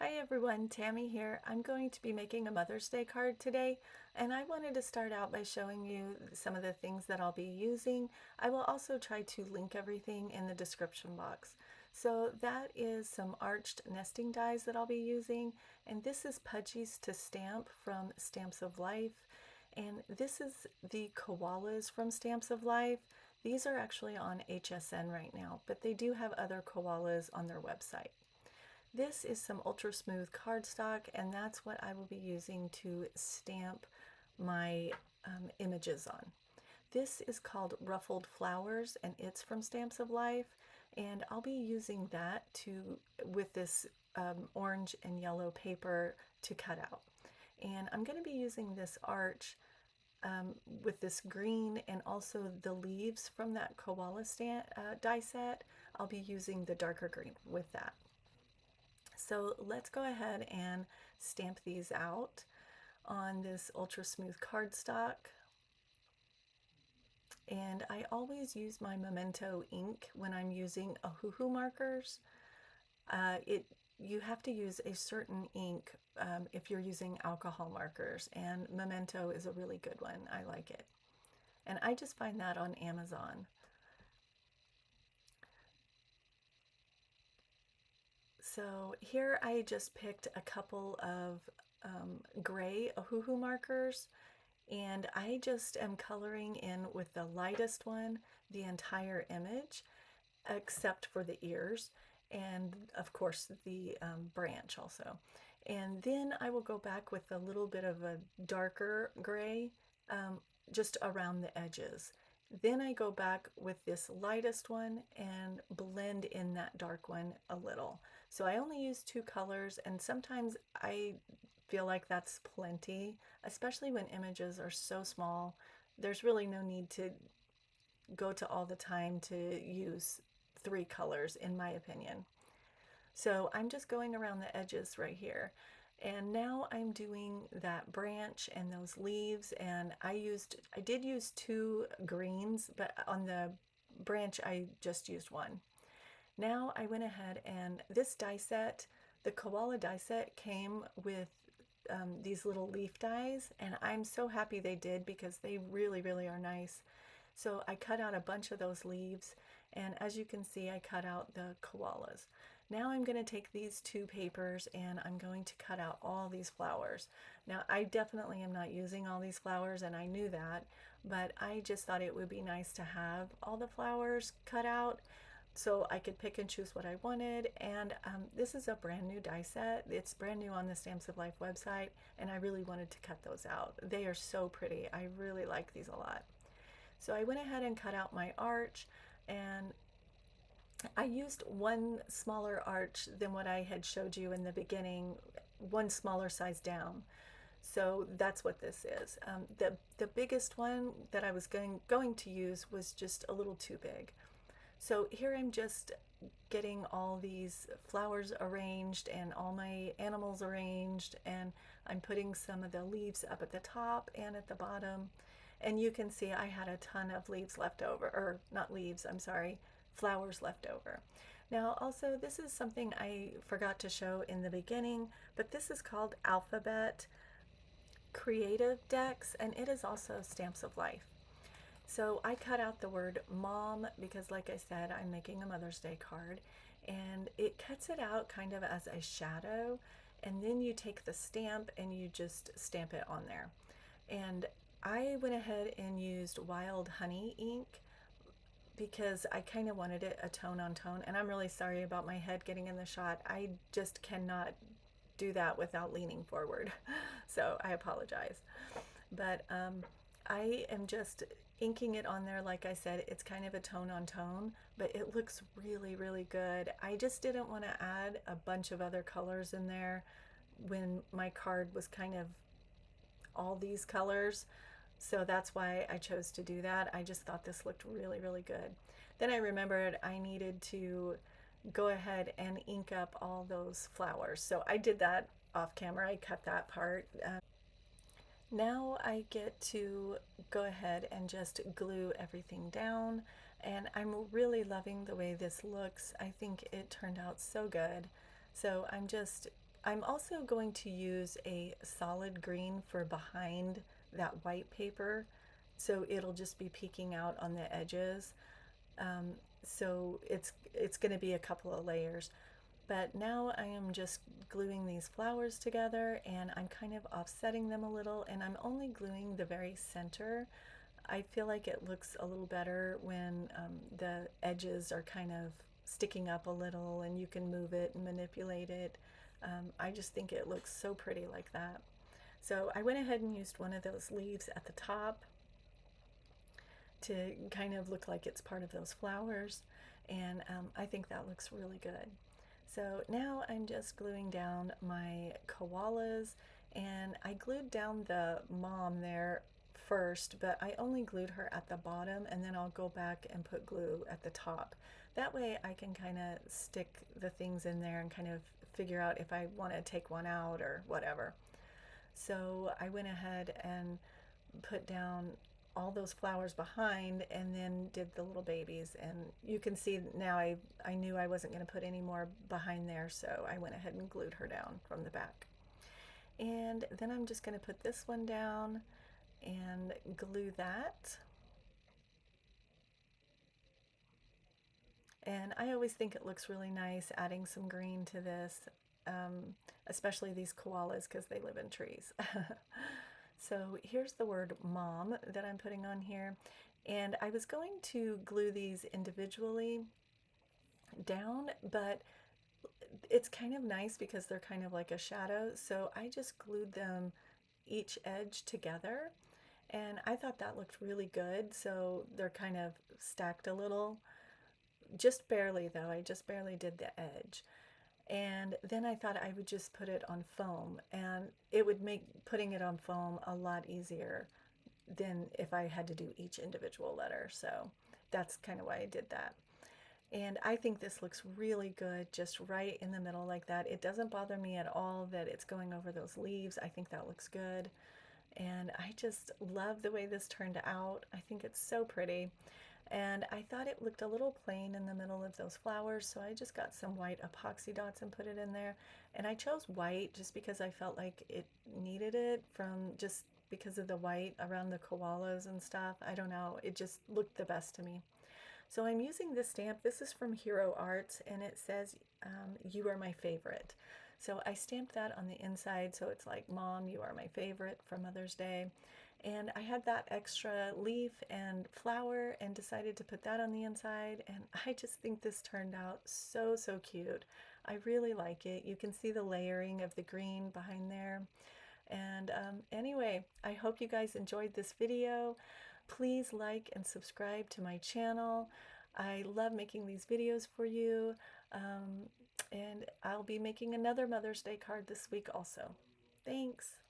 Hi everyone, Tammy here. I'm going to be making a Mother's Day card today, and I wanted to start out by showing you some of the things that I'll be using. I will also try to link everything in the description box. So that is some arched nesting dies that I'll be using, and this is Pudgies to Stamp from Stamps of Life, and this is the koalas from Stamps of Life. These are actually on HSN right now, but they do have other koalas on their website. This is some ultra smooth cardstock, and that's what I will be using to stamp my images on. This is called Ruffled Flowers, and it's from Stamps of Life, and I'll be using that with this orange and yellow paper to cut out. And I'm going to be using this arch with this green and also the leaves from that koala die set. I'll be using the darker green with that. So let's go ahead and stamp these out on this ultra smooth cardstock. And I always use my Memento ink when I'm using Ohuhu markers. You have to use a certain ink if you're using alcohol markers, and Memento is a really good one. I like it. And I just find that on Amazon. So here I just picked a couple of gray Ohuhu markers, and I just am coloring in with the lightest one the entire image, except for the ears, and of course the branch also. And then I will go back with a little bit of a darker gray just around the edges. Then I go back with this lightest one and blend in that dark one a little. So I only use two colors, and sometimes I feel like that's plenty, especially when images are so small. There's really no need to go to all the time to use three colors, in my opinion. So I'm just going around the edges right here. And now I'm doing that branch and those leaves, and I did use two greens, but on the branch I just used one. Now I went ahead, and this die set, the koala die set, came with these little leaf dies, and I'm so happy they did because they really, really are nice. So I cut out a bunch of those leaves, and as you can see, I cut out the koalas. Now I'm going to take these two papers and I'm going to cut out all these flowers. Now I definitely am not using all these flowers, and I knew that, but I just thought it would be nice to have all the flowers cut out so I could pick and choose what I wanted. And this is a brand new die set. It's brand new on the Stamps of Life website, and I really wanted to cut those out. They are so pretty. I really like these a lot. So I went ahead and cut out my arch, and I used one smaller arch than what I had showed you in the beginning, one smaller size down. So that's what this is. The biggest one that I was going to use was just a little too big. So here I'm just getting all these flowers arranged and all my animals arranged, and I'm putting some of the leaves up at the top and at the bottom. And you can see I had a ton of leaves left over, or not leaves, I'm sorry, flowers left over. Now also, this is something I forgot to show in the beginning, but this is called Alphabet Creative Decks, and it is also Stamps of Life. So I cut out the word mom because, like I said, I'm making a Mother's Day card, and it cuts it out kind of as a shadow, and then you take the stamp and you just stamp it on there. And I went ahead and used Wild Honey ink because I kind of wanted it a tone on tone, and I'm really sorry about my head getting in the shot. I just cannot do that without leaning forward, so I apologize. But I am just inking it on there. Like I said, it's kind of a tone on tone, but it looks really, really good. I just didn't want to add a bunch of other colors in there when my card was kind of all these colors. So that's why I chose to do that. I just thought this looked really, really good. Then I remembered I needed to go ahead and ink up all those flowers. So I did that off camera. I cut that part. Now I get to go ahead and just glue everything down, and I'm really loving the way this looks. I think it turned out so good. So I'm just I'm also going to use a solid green for behind that white paper, so it'll just be peeking out on the edges. Um, so it's going to be a couple of layers. But now I am just gluing these flowers together, and I'm kind of offsetting them a little, and I'm only gluing the very center. I feel like it looks a little better when the edges are kind of sticking up a little and you can move it and manipulate it. I just think it looks so pretty like that. So I went ahead and used one of those leaves at the top to kind of look like it's part of those flowers, and I think that looks really good. So now I'm just gluing down my koalas, and I glued down the mom there first, but I only glued her at the bottom, and then I'll go back and put glue at the top. That way I can kind of stick the things in there and kind of figure out if I want to take one out or whatever. So I went ahead and put down all those flowers behind and then did the little babies, and you can see now I knew I wasn't going to put any more behind there, so I went ahead and glued her down from the back. And then I'm just going to put this one down and glue that. And I always think it looks really nice adding some green to this, especially these koalas because they live in trees. So here's the word mom that I'm putting on here. And I was going to glue these individually down, but it's kind of nice because they're kind of like a shadow. So I just glued them each edge together. And I thought that looked really good. So they're kind of stacked a little, just barely though. I just barely did the edge. And then I thought I would just put it on foam, and it would make putting it on foam a lot easier than if I had to do each individual letter. So that's kind of why I did that. And I think this looks really good just right in the middle like that. It doesn't bother me at all that it's going over those leaves. I think that looks good. And I just love the way this turned out. I think it's so pretty. And I thought it looked a little plain in the middle of those flowers, so I just got some white epoxy dots and put it in there. And I chose white just because I felt like it needed it, from just because of the white around the koalas and stuff. I don't know, it just looked the best to me. So I'm using this stamp. This is from Hero Arts, and it says, you are my favorite. So I stamped that on the inside, so it's like, Mom, you are my favorite for Mother's Day. And I had that extra leaf and flower and decided to put that on the inside. And I just think this turned out so, so cute. I really like it. You can see the layering of the green behind there. And anyway, I hope you guys enjoyed this video. Please like and subscribe to my channel. I love making these videos for you. And I'll be making another Mother's Day card this week also. Thanks.